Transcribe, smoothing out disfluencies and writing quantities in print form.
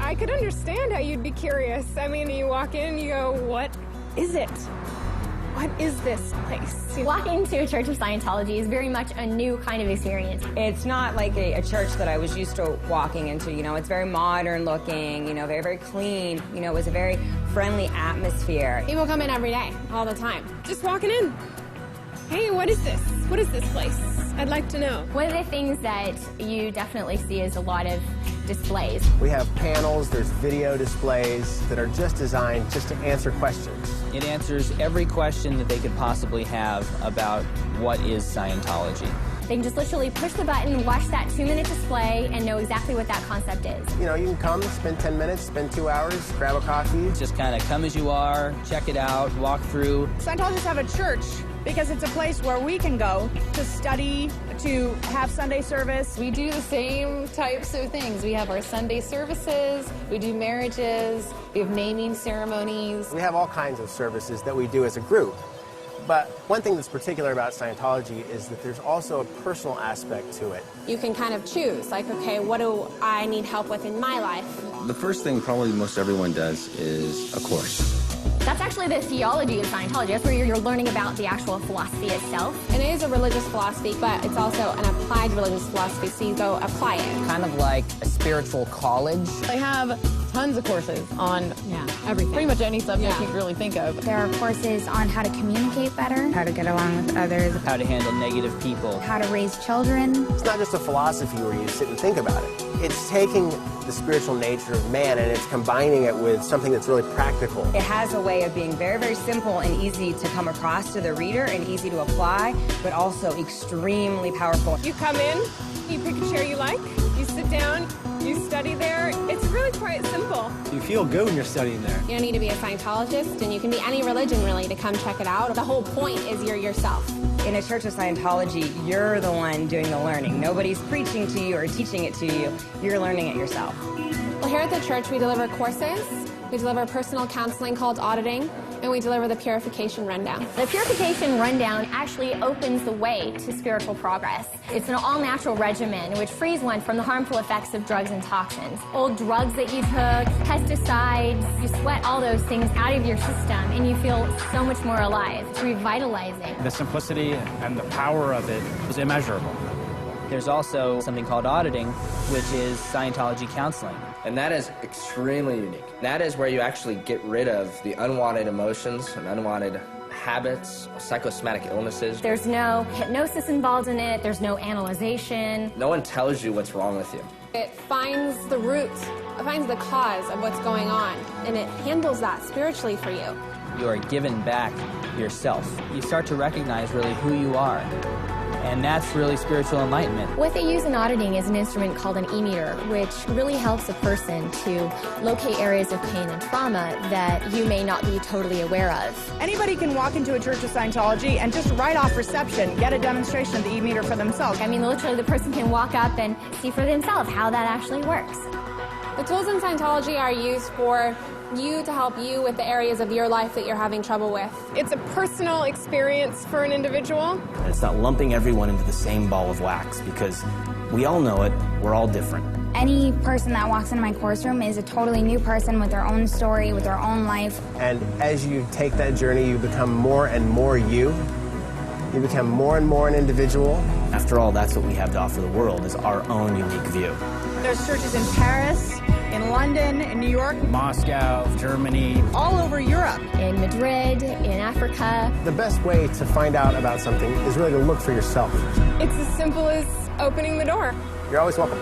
I could understand how you'd be curious. I mean, you walk in, you go, what is it? What is this place? Walking to a Church of Scientology is very much a new kind of experience. It's not like a church that I was used to walking into. You know, it's very modern looking, you know, very, very clean. You know, it was a very friendly atmosphere. People come in every day, all the time. Just walking in. Hey, what is this? What is this place? I'd like to know. One of the things that you definitely see is a lot of displays. We have panels, there's video displays that are just designed just to answer questions. It answers every question that they could possibly have about what is Scientology. They can just literally push the button, watch that 2-minute display, and know exactly what that concept is. You know, you can come, spend 10 minutes, spend 2 hours, grab a coffee. Just kind of come as you are, check it out, walk through. Scientologists have a church because it's a place where we can go to study, to have Sunday service. We do the same types of things. We have our Sunday services, we do marriages, we have naming ceremonies. We have all kinds of services that we do as a group. But one thing that's particular about Scientology is that there's also a personal aspect to it. You can kind of choose, like, okay, what do I need help with in my life? The first thing probably most everyone does is a course. That's actually the theology of Scientology. That's where you're learning about the actual philosophy itself. And it is a religious philosophy, but it's also an applied religious philosophy, so you go apply it. Kind of like a spiritual college. They have tons of courses on Everything. pretty much any subject you can really think of. There are courses on how to communicate better, how to get along with others, How to handle negative people. how to raise children. It's not just a philosophy where you sit and think about it. It's taking the spiritual nature of man and it's combining it with something that's really practical. It has a way of being very, very simple and easy to come across to the reader and easy to apply, but also extremely powerful. You come in, you pick a chair you like, you sit down, you study there. It's really quite simple. You feel good when you're studying there. You don't need to be a Scientologist, and you can be any religion, really, to come check it out. The whole point is you're yourself. In a Church of Scientology, you're the one doing the learning. Nobody's preaching to you or teaching it to you. You're learning it yourself. Well, here at the church, we deliver courses, we deliver personal counseling called auditing, and we deliver the purification rundown. The purification rundown actually opens the way to spiritual progress. It's an all-natural regimen which frees one from the harmful effects of drugs and toxins. Old drugs that you took, pesticides, you sweat all those things out of your system and you feel so much more alive. It's revitalizing. The simplicity and the power of it is immeasurable. There's also something called auditing, which is Scientology counseling. And that is extremely unique. That is where you actually get rid of the unwanted emotions and unwanted habits, psychosomatic illnesses. There's no hypnosis involved in it. There's no analyzation. No one tells you what's wrong with you. It finds the root, it finds the cause of what's going on, and it handles that spiritually for you. You are given back yourself. You start to recognize really who you are. And that's really spiritual enlightenment. What they use in auditing is an instrument called an e-meter, which really helps a person to locate areas of pain and trauma that you may not be totally aware of. Anybody can walk into a Church of Scientology and just right off reception get a demonstration of the e-meter for themselves. I mean, literally the person can walk up and see for themselves how that actually works. The tools in Scientology are used for you to help you with the areas of your life that you're having trouble with. It's a personal experience for an individual. It's not lumping everyone into the same ball of wax because we all know it, we're all different. Any person that walks into my course room is a totally new person with their own story, with their own life. And as you take that journey, you become more and more you. You become more and more an individual. After all, that's what we have to offer the world, is our own unique view. There's churches in Paris, in London, in New York, Moscow, Germany, all over Europe. In Madrid, in Africa. The best way to find out about something is really to look for yourself. It's as simple as opening the door. You're always welcome.